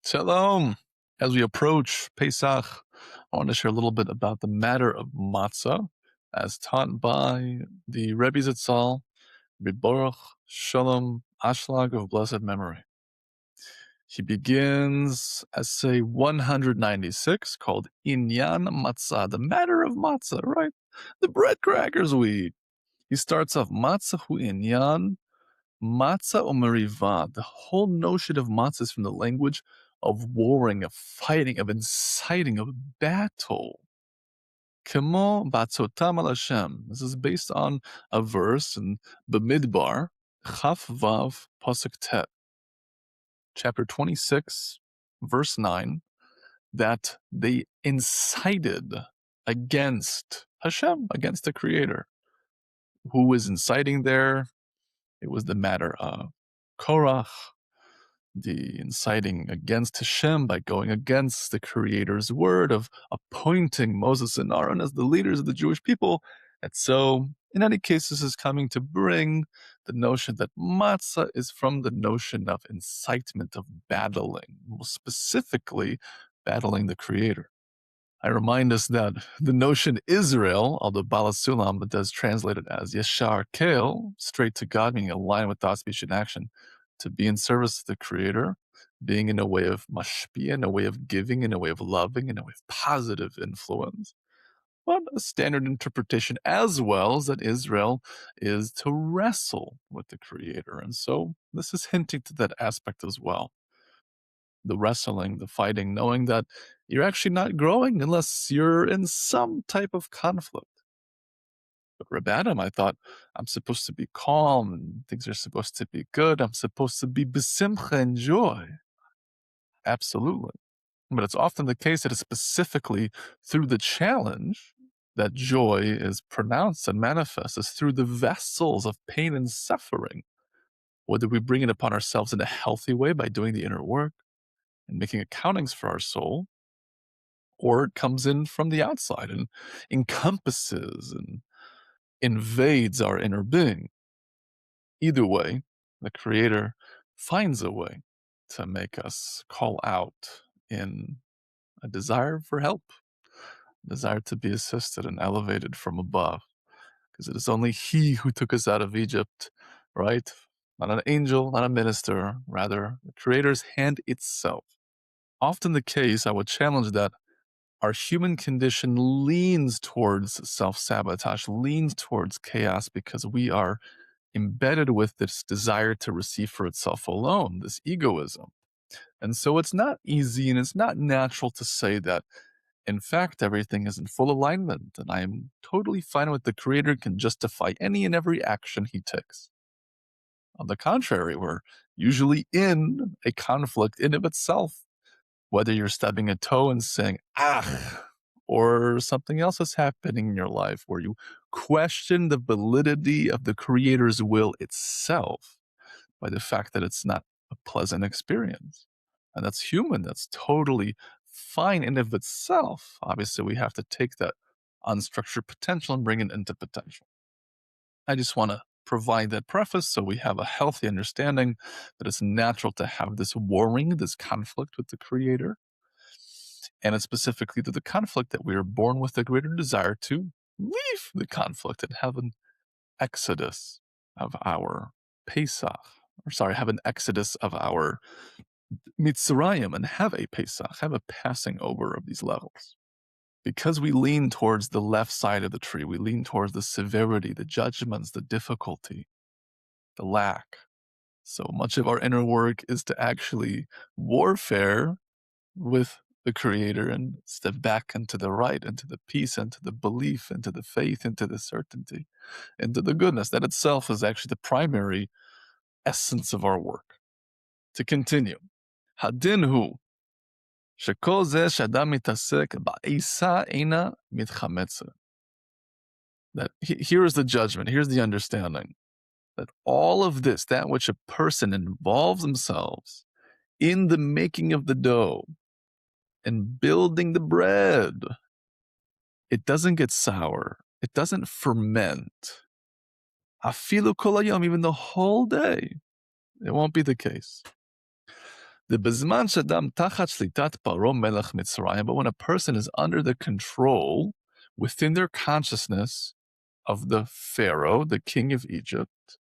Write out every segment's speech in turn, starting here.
Shalom. As we approach Pesach, I want to share a little bit about the matter of Matzah, as taught by the Rebbe Zatzal, Baruch, Shalom, Ashlag of blessed memory. He begins essay 196 called Inyan Matzah, the matter of Matzah, right? The bread crackers we eat. He starts off Matzah hu Inyan Matzah or Merivah, the whole notion of matzah is from the language of warring, of fighting, of inciting, of battle. Kemo batzotam al Hashem. This is based on a verse in Bamidbar, Chaf Vav Pasuk Tet, chapter 26, verse 9, that they incited against Hashem, against the Creator. Who was inciting there? It was the matter of Korach, the inciting against Hashem by going against the Creator's word of appointing Moses and Aaron as the leaders of the Jewish people. And so, in any case, this is coming to bring the notion that matzah is from the notion of incitement, of battling, more specifically, battling the Creator. I remind us that the notion Israel, although Bala Sulam does translate it as Yeshar Kel, straight to God, meaning aligned with thought, speech, and action, to be in service to the Creator, being in a way of mashpia, in a way of giving, in a way of loving, in a way of positive influence. But a standard interpretation as well is that Israel is to wrestle with the Creator. And so this is hinting to that aspect as well. The wrestling, the fighting, knowing that you're actually not growing unless you're in some type of conflict. But Rebbe Adam, I thought, I'm supposed to be calm and things are supposed to be good. I'm supposed to be besimcha and joy. Absolutely. But it's often the case that it's specifically through the challenge that joy is pronounced and manifests. It's through the vessels of pain and suffering. Whether we bring it upon ourselves in a healthy way by doing the inner work and making accountings for our soul, or it comes in from the outside and encompasses and invades our inner being. Either way, the Creator finds a way to make us call out in a desire for help, a desire to be assisted and elevated from above, because it is only He who took us out of Egypt, right? Not an angel, not a minister, rather the Creator's hand itself. Often the case, I would challenge that our human condition leans towards self-sabotage, leans towards chaos, because we are embedded with this desire to receive for itself alone, this egoism. And so it's not easy and it's not natural to say that, in fact, everything is in full alignment and I am totally fine with the Creator can justify any and every action He takes. On the contrary, we're usually in a conflict in of itself. Whether you're stubbing a toe and saying, or something else is happening in your life where you question the validity of the Creator's will itself by the fact that it's not a pleasant experience. And that's human. That's totally fine in of itself. Obviously, we have to take that unstructured potential and bring it into potential. I just want to provide that preface so we have a healthy understanding that it's natural to have this warring, this conflict with the Creator. And it's specifically to the conflict that we are born with a greater desire to leave the conflict and have an exodus of our Pesach. Have an exodus of our Mitzrayim and have a Pesach, have a passing over of these levels. Because we lean towards the left side of the tree, we lean towards the severity, the judgments, the difficulty, the lack. So much of our inner work is to actually warfare with the Creator and step back into the right, into the peace, into the belief, into the faith, into the certainty, into the goodness. That itself is actually the primary essence of our work. To continue, Hadin hu shekol zeh shadam mitasek ba'isa eina mitchametze. That here is the judgment, here's the understanding, that all of this, that which a person involves themselves in the making of the dough and building the bread, it doesn't get sour, it doesn't ferment. Afilu kol hayom, even the whole day, it won't be the case. But when a person is under the control within their consciousness of the Pharaoh, the king of Egypt,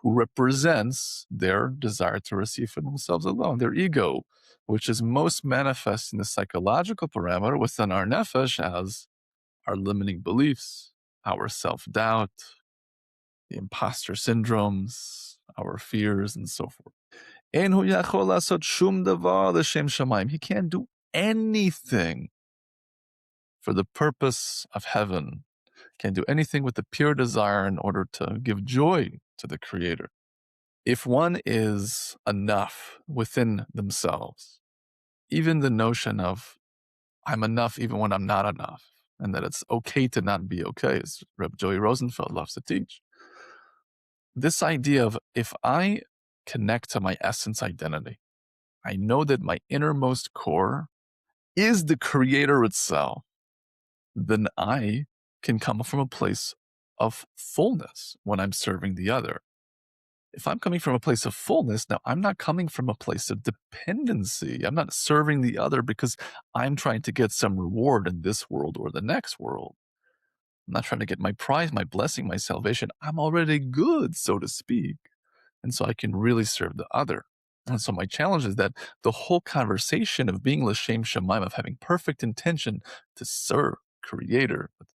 who represents their desire to receive for themselves alone, their ego, which is most manifest in the psychological parameter within our nefesh as our limiting beliefs, our self-doubt, the imposter syndromes, our fears, and so forth. He can't do anything for the purpose of heaven. Can't do anything with the pure desire in order to give joy to the Creator. If one is enough within themselves, even the notion of I'm enough even when I'm not enough, and that it's okay to not be okay, as Rebbe Joey Rosenfeld loves to teach. This idea of if I connect to my essence identity, I know that my innermost core is the Creator itself, then I can come from a place of fullness when I'm serving the other. If I'm coming from a place of fullness, now I'm not coming from a place of dependency. I'm not serving the other because I'm trying to get some reward in this world or the next world. I'm not trying to get my prize, my blessing, my salvation. I'm already good, so to speak. And so I can really serve the other. And so my challenge is that the whole conversation of being l'shem shamayim, of having perfect intention to serve Creator, with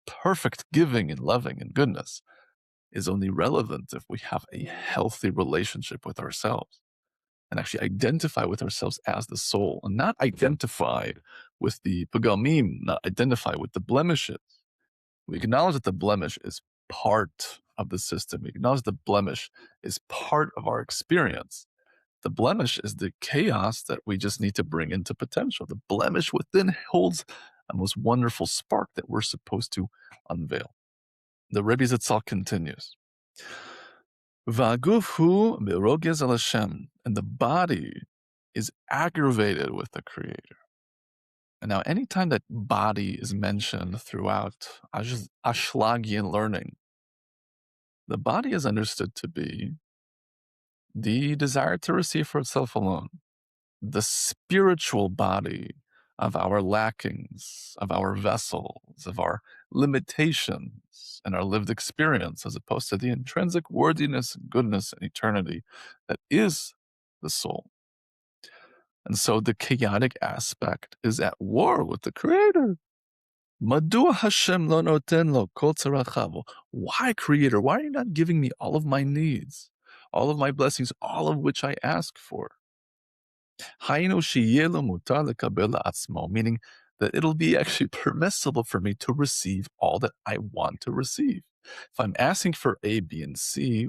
perfect giving and loving and goodness, is only relevant if we have a healthy relationship with ourselves and actually identify with ourselves as the soul and not identify with the pagamim, not identify with the blemishes. We acknowledge that the blemish is part of the system. We acknowledge the blemish is part of our experience. The blemish is the chaos that we just need to bring into potential. The blemish within holds a most wonderful spark that we're supposed to unveil. The Rebbe Zatzal continues. Va'guf hu berogez al Hashem, and the body is aggravated with the Creator. And now, anytime that body is mentioned throughout Ashlagian learning, the body is understood to be the desire to receive for itself alone, the spiritual body of our lackings, of our vessels, of our limitations, and our lived experience, as opposed to the intrinsic worthiness, goodness, and eternity that is the soul. And so the chaotic aspect is at war with the Creator. Madua Hashem lo noten lo kol tzarachav? Why, Creator? Why are you not giving me all of my needs, all of my blessings, all of which I ask for? Meaning that it'll be actually permissible for me to receive all that I want to receive. If I'm asking for A, B, and C,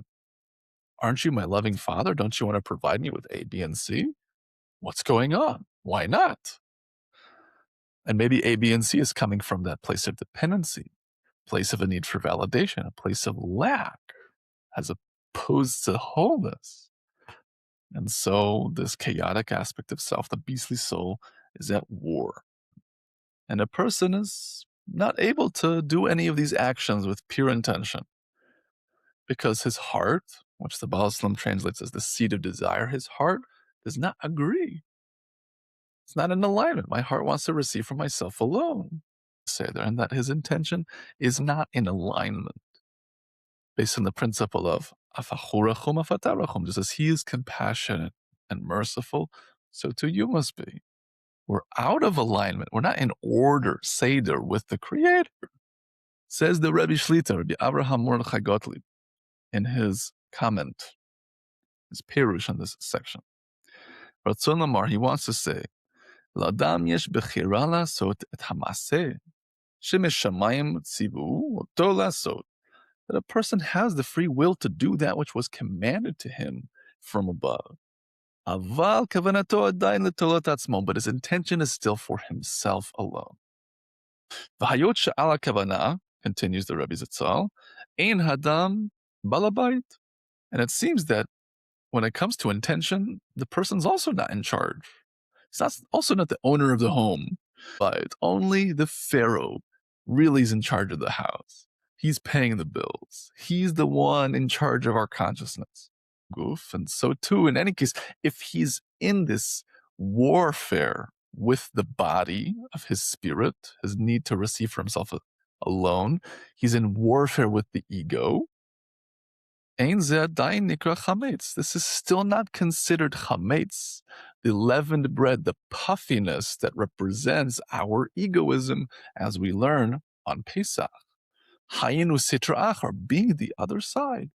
aren't you my loving Father? Don't you want to provide me with A, B, and C? What's going on? Why not? And maybe A, B, and C is coming from that place of dependency, place of a need for validation, a place of lack, as opposed to wholeness. And so this chaotic aspect of self, the beastly soul, is at war. And a person is not able to do any of these actions with pure intention because his heart, which the Baal Shalom translates as the seat of desire, his heart does not agree. It's not in alignment. My heart wants to receive from myself alone. Say there, and that his intention is not in alignment based on the principle of afachurachum afatarachum. Just as he is compassionate and merciful, so too you must be. We're out of alignment. We're not in order, seder, with the Creator. Says the Rebbe Shlita, Rebbe Avraham Mordechai Gottlieb, in his comment, his perush on this section. Ratzon Lamar, he wants to say, L'adam yesh bechira lasot et hamaseh, shemeshamayim tzivu oto lasot, that a person has the free will to do that which was commanded to him from above. Aval kavanato adayin letolot atzmo, but his intention is still for himself alone. V'hayot she'ala kavana, continues the Rebbe Zatzal, ein hadam balabayit. And it seems that when it comes to intention, the person's also not in charge. He's also not the owner of the home, but only the Pharaoh really is in charge of the house. He's paying the bills. He's the one in charge of our consciousness. And so too, in any case, if he's in this warfare with the body of his spirit, his need to receive for himself alone. He's in warfare with the ego. Ein ze adayin nikra chametz. This is still not considered chametz, the leavened bread, the puffiness that represents our egoism, as we learn on Pesach. Hayinu sitra achar, being the other side.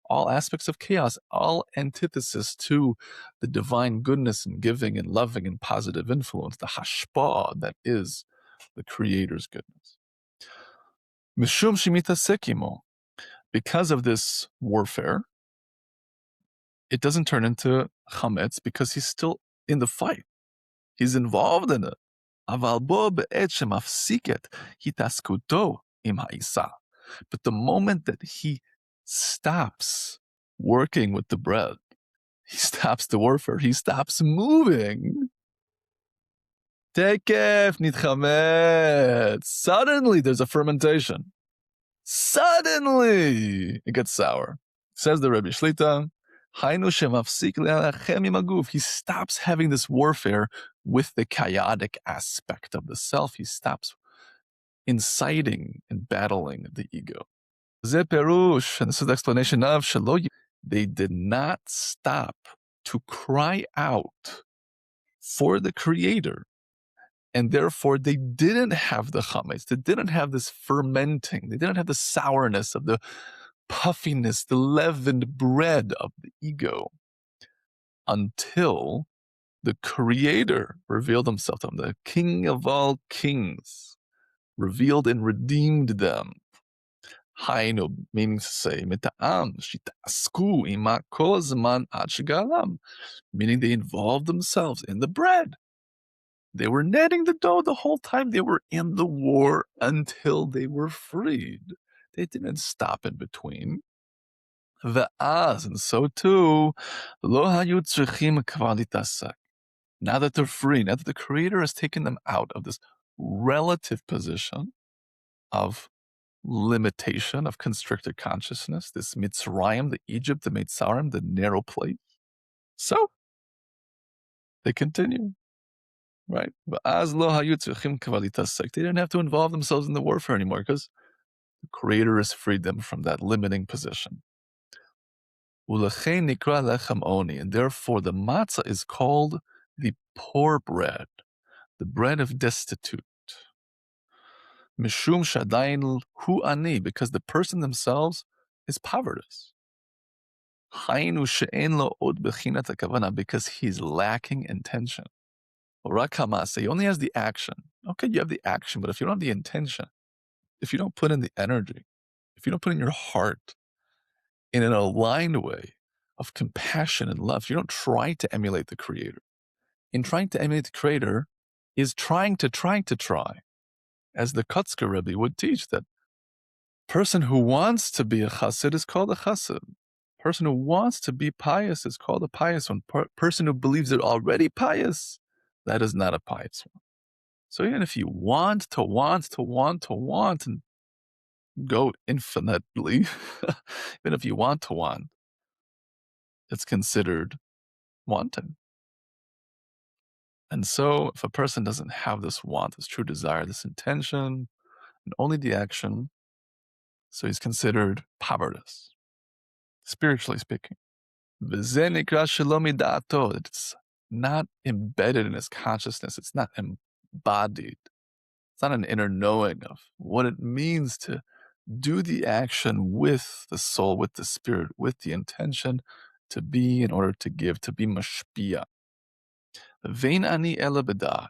All aspects of chaos, all antithesis to the divine goodness and giving and loving and positive influence, the hashpah that is the Creator's goodness. Mishum shemita sekimo, because of this warfare, it doesn't turn into chametz because he's still in the fight. He's involved in it. Aval bo be'et shemafsiket hitaskuto im ha'isa. But the moment that he stops working with the bread, he stops the warfare, he stops moving. Tekef nitchametz. Suddenly there's a fermentation. Suddenly it gets sour. Says the Rebbe Shlita, he stops having this warfare with the chaotic aspect of the self. He stops inciting and battling the ego. And this is the explanation of they did not stop to cry out for the Creator, and therefore they didn't have the chametz, they didn't have this fermenting, they didn't have the sourness of the puffiness, the leavened bread of the ego, until the Creator revealed himself to them, the King of all kings, revealed and redeemed them. Hainu, meaning to say, mita'am, shitasku ima kol zman ad shegalam, meaning they involved themselves in the bread. They were kneading the dough the whole time they were in the war until they were freed. They didn't stop in between. Ve'az, and so too, lo hayu tzrichim kvar litasak. Now that they're free, now that the Creator has taken them out of this relative position of limitation, of constricted consciousness, this Mitzrayim, the Egypt, the Mitzrayim, the narrow place. So they continue, right? But as lo hayu tzrichim kvar litasak, they didn't have to involve themselves in the warfare anymore because the Creator has freed them from that limiting position. Ulechein nikra lechem oni, and therefore the matzah is called the poor bread, the bread of destitute. Mishum shadayin hu ani, because the person themselves is povertous. Hainu she'en lo od bechinat hakavana, because he's lacking intention. Rak hamasa, he only has the action. Okay, you have the action, but if you don't have the intention, if you don't put in the energy, if you don't put in your heart in an aligned way of compassion and love, if you don't try to emulate the Creator. In trying to emulate the Creator is trying to try. As the Kotzker Rebbe would teach, that person who wants to be a chassid is called a chassid. Person who wants to be pious is called a pious one. Person who believes they're already pious, that is not a pious one. So even if you want and go infinitely, even if you want to want, it's considered wanting. And so if a person doesn't have this want, this true desire, this intention, and only the action, so he's considered povertous, spiritually speaking. It's not embedded in his consciousness. It's not embodied. It's not an inner knowing of what it means to do the action with the soul, with the spirit, with the intention to be in order to give, to be mashpia. Vein ani ela bedat.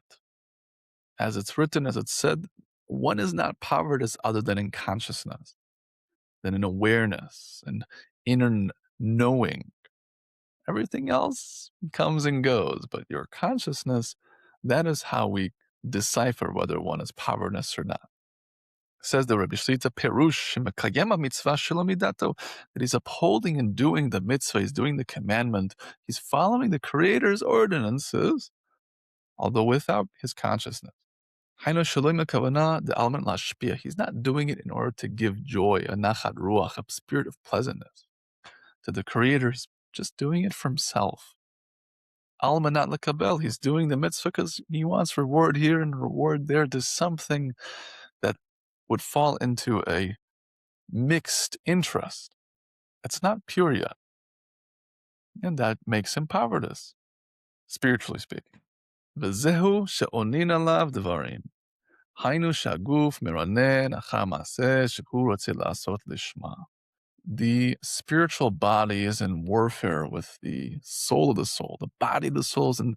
As it's written, as it's said, one is not povertous other than in consciousness, than in awareness and inner knowing. Everything else comes and goes, but your consciousness, that is how we decipher whether one is powerless or not. Says the Rebbe Shlita, Perush mitzvah shelo that he's upholding and doing the mitzvah, he's doing the commandment, he's following the Creator's ordinances, although without his consciousness. He's not doing it in order to give joy, a nachat ruach, a spirit of pleasantness to the Creator. He's just doing it for himself. Alma not lekabel. He's doing the mitzvah because he wants reward here and reward there. There's something that would fall into a mixed interest. It's not pure yet. And that makes him powerless, spiritually speaking. V'zehu she'onin alav devarim. Hainu shaguf meranen achar maaseh shehu rotze la'asot lishma. The spiritual body is in warfare with the soul of the soul. The body of the soul is in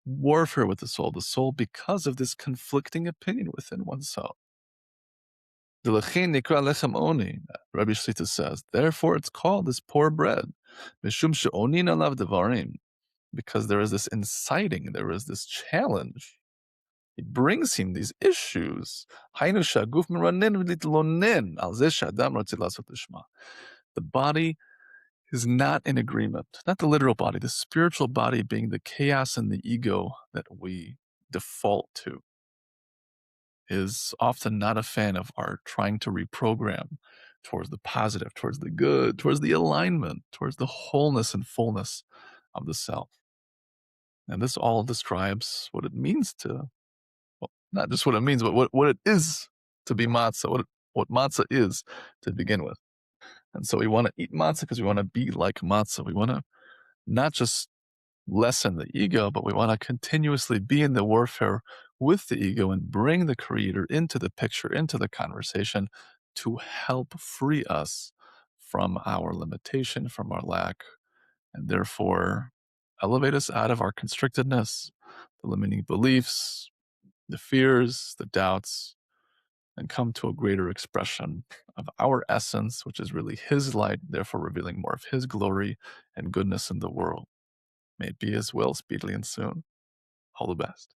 warfare with the soul of the soul because of this conflicting opinion within oneself. Rebbe Shlita says, therefore it's called this poor bread. Mishum she'onin alav devarim. Because there is this inciting, there is this challenge. It brings him these issues. The body is not in agreement, not the literal body, the spiritual body being the chaos and the ego that we default to, is often not a fan of our trying to reprogram towards the positive, towards the good, towards the alignment, towards the wholeness and fullness of the self. And this all describes what it means to, well, not just what it means, but what it is to be matzah, what matzah is to begin with. And so we want to eat matzah because we want to be like matzah. We want to not just lessen the ego, but we want to continuously be in the warfare with the ego and bring the creator into the picture, into the conversation to help free us from our limitation, from our lack, and therefore elevate us out of our constrictedness, the limiting beliefs, the fears, the doubts, and come to a greater expression of our essence, which is really his light, therefore revealing more of his glory and goodness in the world. May it be as well speedily and soon. All the best.